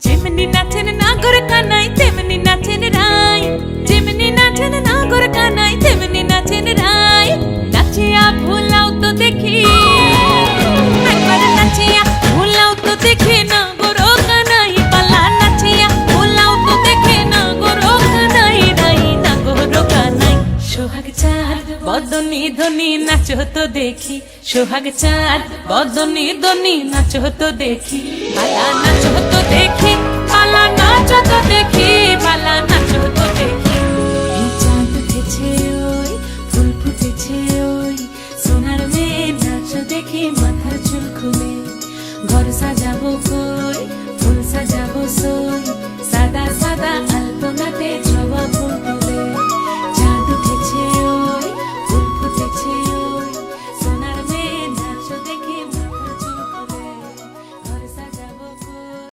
যেমনি নাচেন নাগর কানাই তেমনি নাচেন রাই, যেমনি নাচেন নাগর কানাই তেমনি নাচেন রাই। নাচিয়া ভুলাও তো দেখি, একবার নাচিয়া ভুলাও তো দেখি নাগর কানাই পালা, নাচিয়া ভুলাও তো দেখি নাগর কানাই রাই, নাগর কানাই। সোহাগ চাঁদ বদনি ধনি নাচো তো দেখি, সোহাগ চাঁদ বদনি ধনি নাচো তো দেখি, পালা নাচো তো